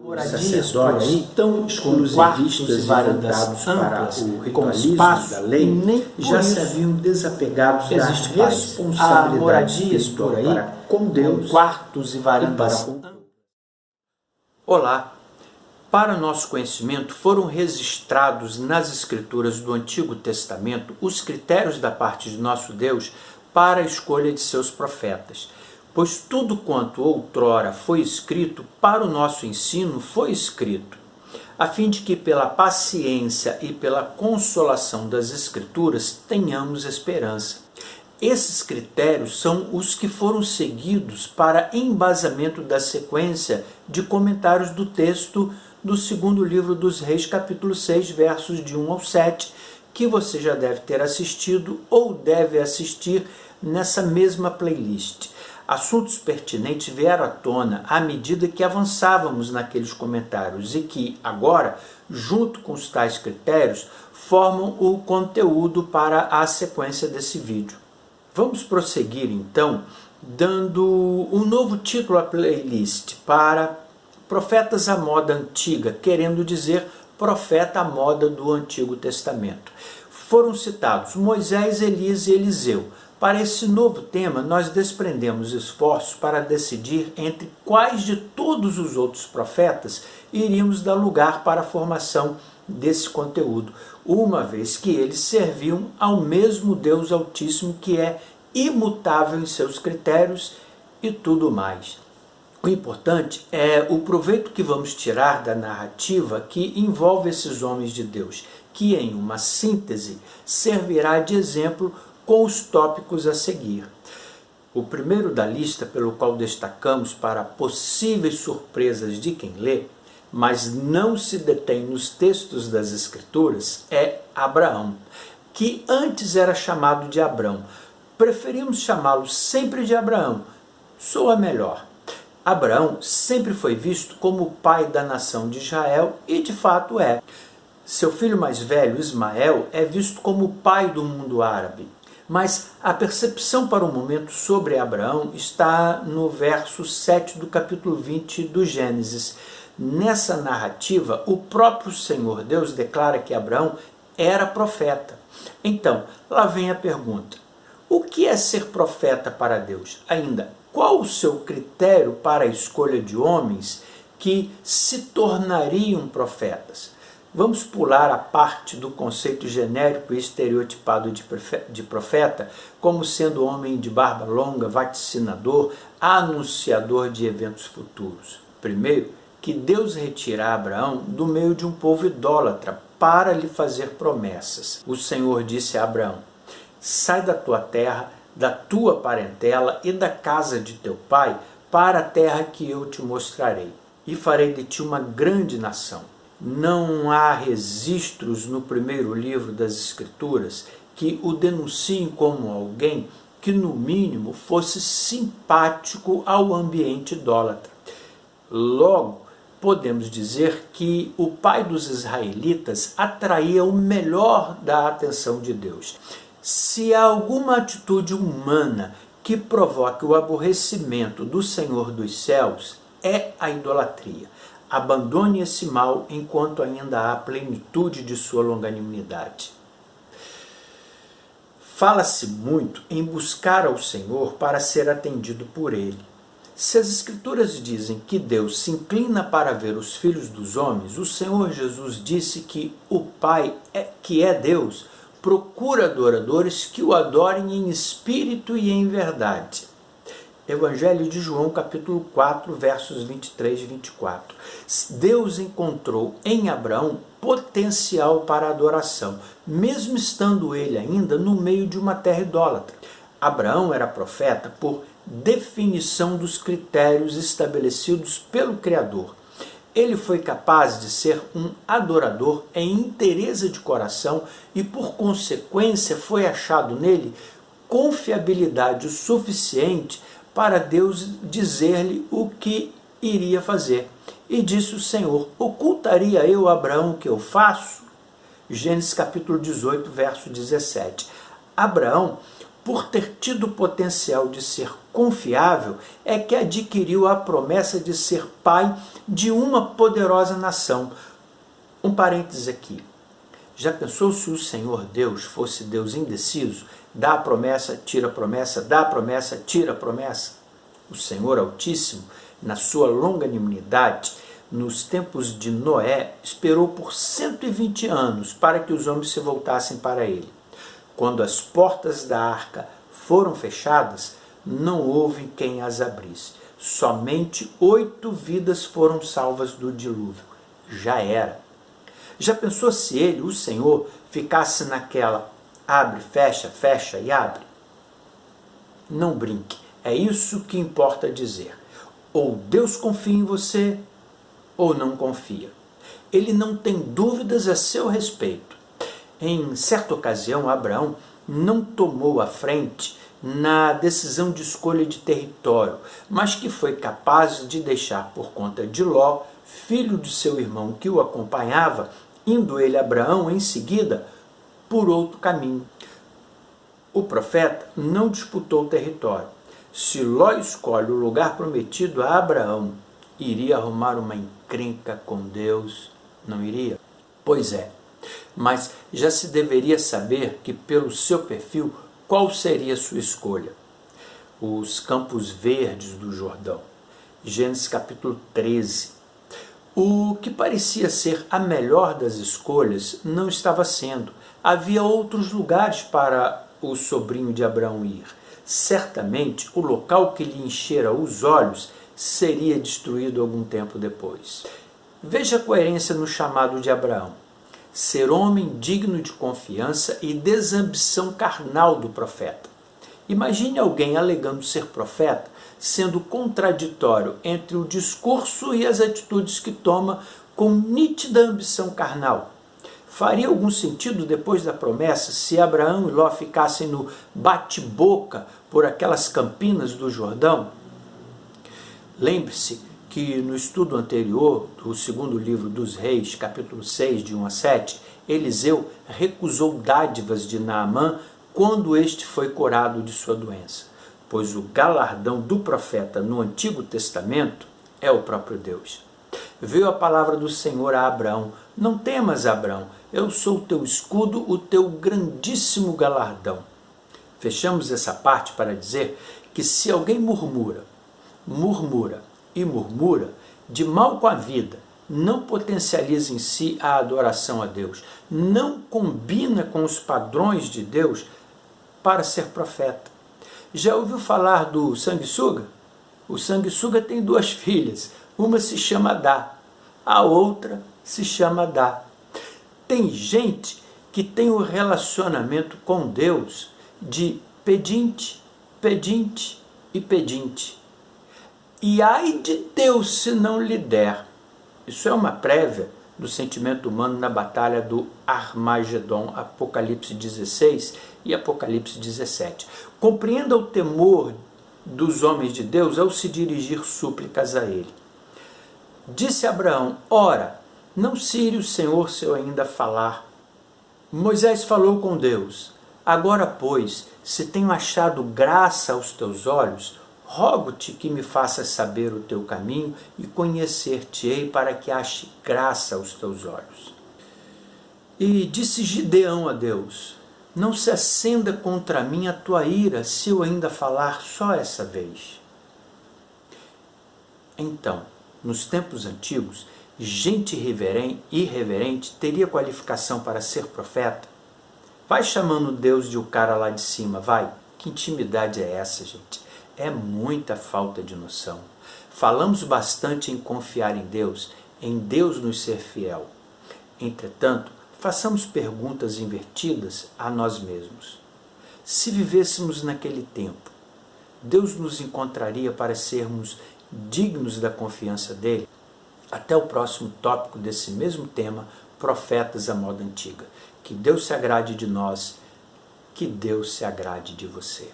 moradias por aí tão exclusivistas e voltados para o ritualismo da lei já se haviam desapegados da responsabilidade espiritual para com Deus, quartos e varandas. Olá! Para nosso conhecimento, foram registrados nas Escrituras do Antigo Testamento os critérios da parte de nosso Deus para a escolha de seus profetas. Pois tudo quanto outrora foi escrito para o nosso ensino foi escrito, a fim de que pela paciência e pela consolação das Escrituras tenhamos esperança. Esses critérios são os que foram seguidos para embasamento da sequência de comentários do texto do segundo livro dos Reis, capítulo 6, versos de 1 ao 7, que você já deve ter assistido ou deve assistir nessa mesma playlist. Assuntos pertinentes vieram à tona à medida que avançávamos naqueles comentários e que, agora, junto com os tais critérios, formam o conteúdo para a sequência desse vídeo. Vamos prosseguir, então, dando um novo título à playlist para Profetas à Moda Antiga, querendo dizer profeta à moda do Antigo Testamento. Foram citados Moisés, Elias e Eliseu. Para esse novo tema, nós desprendemos esforços para decidir entre quais de todos os outros profetas iríamos dar lugar para a formação desse conteúdo, uma vez que eles serviam ao mesmo Deus Altíssimo, que é imutável em seus critérios e tudo mais. O importante é o proveito que vamos tirar da narrativa que envolve esses homens de Deus, que em uma síntese servirá de exemplo com os tópicos a seguir. O primeiro da lista, pelo qual destacamos para possíveis surpresas de quem lê, mas não se detém nos textos das Escrituras, é Abraão, que antes era chamado de Abrão. Preferimos chamá-lo sempre de Abraão, soa melhor. Abraão sempre foi visto como o pai da nação de Israel e de fato é. Seu filho mais velho, Ismael, é visto como o pai do mundo árabe. Mas a percepção para o momento sobre Abraão está no verso 7 do capítulo 20 do Gênesis. Nessa narrativa, o próprio Senhor Deus declara que Abraão era profeta. Então, lá vem a pergunta: o que é ser profeta para Deus? Ainda, qual o seu critério para a escolha de homens que se tornariam profetas? Vamos pular a parte do conceito genérico e estereotipado de profeta, como sendo homem de barba longa, vaticinador, anunciador de eventos futuros. Primeiro, que Deus retira Abraão do meio de um povo idólatra para lhe fazer promessas. O Senhor disse a Abraão: sai da tua terra, da tua parentela e da casa de teu pai, para a terra que eu te mostrarei, e farei de ti uma grande nação. Não há registros no primeiro livro das Escrituras que o denunciem como alguém que, no mínimo, fosse simpático ao ambiente idólatra. Logo, podemos dizer que o pai dos israelitas atraía o melhor da atenção de Deus. Se há alguma atitude humana que provoque o aborrecimento do Senhor dos céus, é a idolatria. Abandone esse mal enquanto ainda há plenitude de sua longanimidade. Fala-se muito em buscar ao Senhor para ser atendido por Ele. Se as Escrituras dizem que Deus se inclina para ver os filhos dos homens, o Senhor Jesus disse que o Pai, que é Deus, procura adoradores que o adorem em espírito e em verdade. Evangelho de João, capítulo 4, versos 23 e 24. Deus encontrou em Abraão potencial para a adoração, mesmo estando ele ainda no meio de uma terra idólatra. Abraão era profeta por definição dos critérios estabelecidos pelo Criador. Ele foi capaz de ser um adorador em inteireza de coração e, por consequência, foi achado nele confiabilidade o suficiente para Deus dizer-lhe o que iria fazer. E disse o Senhor: ocultaria eu a Abraão o que eu faço? Gênesis capítulo 18, verso 17. Abraão por ter tido o potencial de ser confiável, é que adquiriu a promessa de ser pai de uma poderosa nação. Um parênteses aqui. Já pensou se o Senhor Deus fosse Deus indeciso? Dá a promessa, tira a promessa, dá a promessa, tira a promessa. O Senhor Altíssimo, na sua longanimidade, nos tempos de Noé, esperou por 120 anos para que os homens se voltassem para ele. Quando as portas da arca foram fechadas, não houve quem as abrisse. Somente 8 vidas foram salvas do dilúvio. Já era. Já pensou se ele, o Senhor, ficasse naquela abre, fecha, fecha e abre? Não brinque. É isso que importa dizer. Ou Deus confia em você, ou não confia. Ele não tem dúvidas a seu respeito. Em certa ocasião, Abraão não tomou a frente na decisão de escolha de território, mas que foi capaz de deixar por conta de Ló, filho de seu irmão que o acompanhava, indo ele, Abraão, em seguida, por outro caminho. O profeta não disputou o território. Se Ló escolhe o lugar prometido a Abraão, iria arrumar uma encrenca com Deus? Não iria? Pois é. Mas já se deveria saber que, pelo seu perfil, qual seria a sua escolha? Os campos verdes do Jordão. Gênesis capítulo 13. O que parecia ser a melhor das escolhas não estava sendo. Havia outros lugares para o sobrinho de Abraão ir. Certamente, o local que lhe enchera os olhos seria destruído algum tempo depois. Veja a coerência no chamado de Abraão. Ser homem digno de confiança e desambição carnal do profeta. Imagine alguém alegando ser profeta, sendo contraditório entre o discurso e as atitudes que toma com nítida ambição carnal. Faria algum sentido depois da promessa se Abraão e Ló ficassem no bate-boca por aquelas campinas do Jordão? Lembre-se que no estudo anterior do segundo livro dos Reis, capítulo 6, de 1 a 7, Eliseu recusou dádivas de Naamã quando este foi curado de sua doença, pois o galardão do profeta no Antigo Testamento é o próprio Deus. Veio a palavra do Senhor a Abraão: não temas, Abraão, eu sou o teu escudo, o teu grandíssimo galardão. Fechamos essa parte para dizer que se alguém murmura de mal com a vida, não potencializa em si a adoração a Deus, não combina com os padrões de Deus para ser profeta. Já ouviu falar do sanguessuga? O sanguessuga tem 2 filhas, uma se chama Adá, a outra se chama Adá. Tem gente que tem um relacionamento com Deus de pedinte, pedinte e pedinte. E ai de Deus se não lhe der. Isso é uma prévia do sentimento humano na batalha do Armagedon, Apocalipse 16 e Apocalipse 17. Compreenda o temor dos homens de Deus ao se dirigir súplicas a ele. Disse Abraão: ora, não se ire o Senhor se eu ainda falar. Moisés falou com Deus: agora, pois, se tenho achado graça aos teus olhos, rogo-te que me faças saber o teu caminho e conhecer-te-ei para que ache graça aos teus olhos. E disse Gideão a Deus: não se acenda contra mim a tua ira, se eu ainda falar só essa vez. Então, nos tempos antigos, gente irreverente teria qualificação para ser profeta? Vai chamando Deus de o cara lá de cima, vai. Que intimidade é essa, gente? É muita falta de noção. Falamos bastante em confiar em Deus nos ser fiel. Entretanto, façamos perguntas invertidas a nós mesmos. Se vivêssemos naquele tempo, Deus nos encontraria para sermos dignos da confiança dele? Até o próximo tópico desse mesmo tema, profetas à moda antiga. Que Deus se agrade de nós, que Deus se agrade de você.